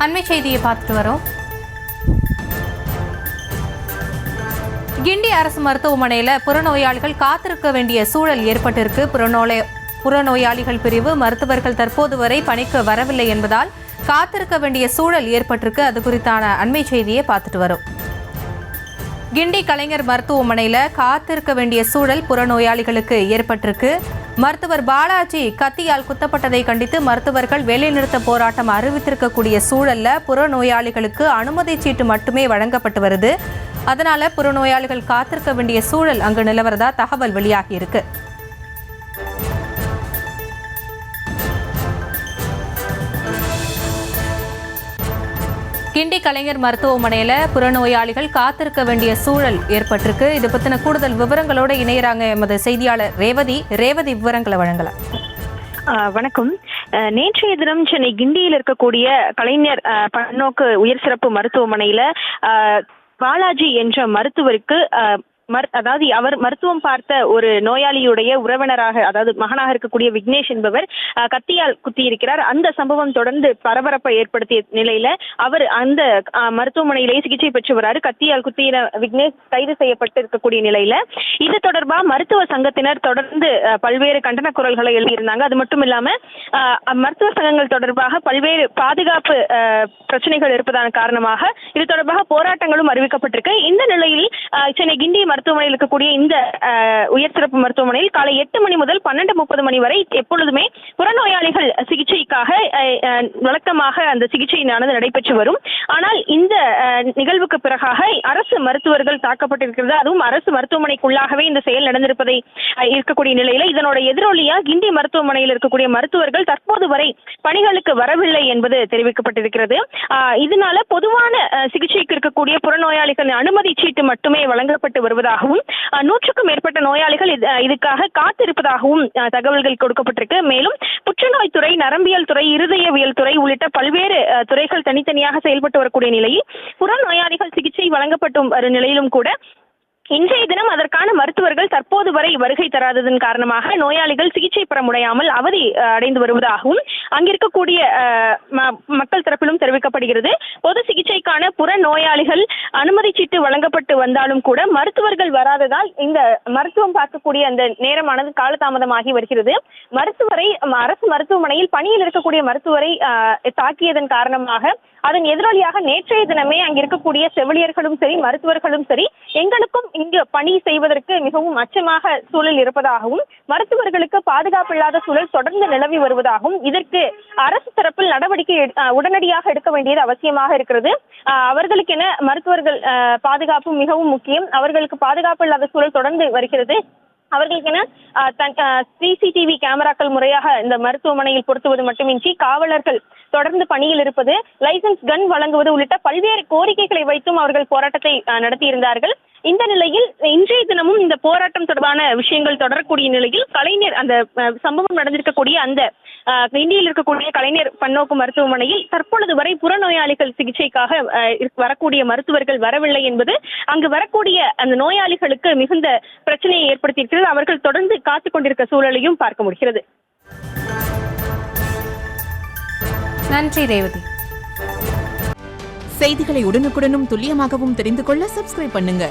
அண்மை செய்தியை பார்த்துட்டு வரோம். கிண்டி அரசு மருத்துவமனையில் புறநோயாளிகள் காத்திருக்க வேண்டிய சூழல் ஏற்பட்டிருக்கு. புறநோயாளிகள் பிரிவு மருத்துவர்கள் தற்போது வரை பணிக்கு வரவில்லை என்பதால் காத்திருக்க வேண்டிய சூழல் ஏற்பட்டிருக்கு. அது குறித்தான அண்மை செய்தியை பார்த்துட்டு வரோம். கிண்டி கலைஞர் மருத்துவமனையில் காத்திருக்க வேண்டிய சூழல் புறநோயாளிகளுக்கு ஏற்பட்டிருக்கு. மருத்துவர் பாலாஜி கத்தியால் குத்தப்பட்டதை கண்டித்து மருத்துவர்கள் வேலைநிறுத்த போராட்டம் அறிவித்திருக்கக்கூடிய சூழல்ல புறநோயாளிகளுக்கு அனுமதி சீட்டு மட்டுமே வழங்கப்பட்டு வருது. அதனால புறநோயாளிகள் காத்திருக்க வேண்டிய சூழல் அங்கு நிலவரதா தகவல் வெளியாகி இருக்கு. கிண்டி கலைஞர் மருத்துவமனையில புறநோயாளிகள் காத்திருக்க வேண்டிய சூழல் ஏற்பட்டிருக்கு. இது பத்தின கூடுதல் விவரங்களோட இணையறாங்க எமது செய்தியாளர் ரேவதி. விவரங்களை வழங்கலாம். வணக்கம். நேற்றைய தினம் சென்னை கிண்டியில் இருக்கக்கூடிய கலைஞர் பன்னோக்கு உயர் சிறப்பு மருத்துவமனையில பாலாஜி என்ற மருத்துவருக்கு அதாவது அவர் மருத்துவம் பார்த்த ஒரு நோயாளியுடைய உறவினராக, அதாவது மகனாக இருக்கக்கூடிய விக்னேஷ் என்பவர் கத்தியால் குத்தியிருக்கிறார். அந்த சம்பவம் தொடர்ந்து பரபரப்பை ஏற்படுத்திய நிலையில அவர் அந்த மருத்துவமனையிலேயே சிகிச்சை பெற்று வராரு. கத்தியால் குத்திய விக்னேஷ் கைது செய்யப்பட்டு இருக்கக்கூடிய நிலையில இது தொடர்பாக மருத்துவ சங்கத்தினர் தொடர்ந்து பல்வேறு கண்டன குரல்களை எழுதியிருந்தாங்க. அது மட்டும் இல்லாம மருத்துவ சங்கங்கள் தொடர்பாக பல்வேறு பாதுகாப்பு பிரச்சனைகள் இருப்பதன் காரணமாக இது தொடர்பாக போராட்டங்களும் அறிவிக்கப்பட்டிருக்கு. இந்த நிலையில் சென்னை கிண்டி மருத்துவமனையில் இருக்கக்கூடிய இந்த உயர் சிறப்பு மருத்துவமனையில் காலை 8 மணி முதல் 12:30 மணி வரை எப்பொழுதுமே புறநோயாளிகள் சிகிச்சைக்காக வழக்கமாக அந்த சிகிச்சையானது நடைபெற்று வரும். ஆனால் இந்த நிகழ்வுக்கு பிறகாக அரசு மருத்துவர்கள் தாக்கப்பட்டிருக்கிறது. அதுவும் அரசு மருத்துவமனைக்குள்ளாகவே இந்த செயல் நடந்திருப்பதை இருக்கக்கூடிய நிலையில இதனோட எதிரொலியா கிண்டி மருத்துவமனையில் இருக்கக்கூடிய மருத்துவர்கள் தற்போது வரை பணிகளுக்கு வரவில்லை என்பது தெரிவிக்கப்பட்டிருக்கிறது. இதனால பொதுவான சிகிச்சைக்கு இருக்கக்கூடிய புறநோயாளிகளின் அனுமதி சீட்டு மட்டுமே வழங்கப்பட்டு வருவதாகவும் 100க்கும் மேற்பட்ட நோயாளிகள் இதுக்காக காத்திருப்பதாகவும் தகவல்கள் கொடுக்கப்பட்டிருக்கு. மேலும் புற்றுநோய் துறை, நரம்பியல் துறை, இருதயவியல் துறை உள்ளிட்ட பல்வேறு துறைகள் தனித்தனியாக செயல்பட்டு வரக்கூடிய நிலையில் புறநோயாளிகள் சிகிச்சை வழங்கப்பட்டு வரும் நிலையிலும் கூட இன்றைய தினம் அதற்கான மருத்துவர்கள் தற்போது வரை வருகை தராததன் காரணமாக நோயாளிகள் சிகிச்சை பெற முடியாமல் அவதி அடைந்து வருவதாகவும் அங்கிருக்கக்கூடிய மக்கள் தரப்பிலும் தெரிவிக்கப்படுகிறது. பொது சிகிச்சைக்கான புற நோயாளிகள் அனுமதி சீட்டு வழங்கப்பட்டு வந்தாலும் கூட மருத்துவர்கள் வராததால் இந்த மருத்துவம் பார்க்கக்கூடிய அந்த நேரமானது காலதாமதமாகி வருகிறது. மருத்துவரை அரசு மருத்துவமனையில் பணியில் இருக்கக்கூடிய மருத்துவரை தாக்கியதன் காரணமாக அதன் எதிரொலியாக நேற்றைய தினமே அங்க இருக்கக்கூடிய செவிலியர்களும் சரி, மருத்துவர்களும் சரி, எங்களுக்கும் இங்கு பணி செய்வதற்கு மிகவும் அச்சமாக சூழல் இருப்பதாகவும் மருத்துவர்களுக்கு பாதுகாப்பு இல்லாத சூழல் தொடர்ந்து நிலவி வருவதாகவும் இதற்கு அரசு தரப்பில் நடவடிக்கை உடனடியாக எடுக்க வேண்டியது அவசியமாக இருக்கிறது. அவர்களுக்கென மருத்துவர்கள் பாதுகாப்பு மிகவும் முக்கியம். அவர்களுக்கு பாதுகாப்பு இல்லாத சூழல் தொடர்ந்து வருகிறது. அவர்களுக்கென சிசிடிவி கேமராக்கள் முறையாக இந்த மருத்துவமனையில் பொருத்துவது மட்டுமின்றி காவலர்கள் தொடர்ந்து பணியில் இருப்பது, லைசன்ஸ் கன் வழங்குவது உள்ளிட்ட பல்வேறு கோரிக்கைகளை வைத்தும் அவர்கள் போராட்டத்தை நடத்தியிருந்தார்கள். இந்த நிலையில் இன்றைய தினமும் இந்த போராட்டம் தொடர்பான விஷயங்கள் தொடரக்கூடிய நிலையில் கலைஞர் அந்த சம்பவம் நடந்திருக்கக்கூடிய அந்த இந்தியில் இருக்கக்கூடிய கலைஞர் பன்னோக்கு மருத்துவமனையில் தற்பொழுது வரை புறநோயாளிகள் சிகிச்சைக்காக வரக்கூடிய மருத்துவர்கள் வரவில்லை என்பது அங்கு வரக்கூடிய அந்த நோயாளிகளுக்கு மிகுந்த பிரச்சனையை ஏற்படுத்தியிருக்கிறது. அவர்கள் தொடர்ந்து காத்துக் கொண்டிருக்க சூழலையும் பார்க்க முடிகிறது. நன்றி ரேவதி. செய்திகளை உடனுக்குடனும் துல்லியமாகவும் தெரிந்து கொள்ள சப்ஸ்கிரைப் பண்ணுங்க.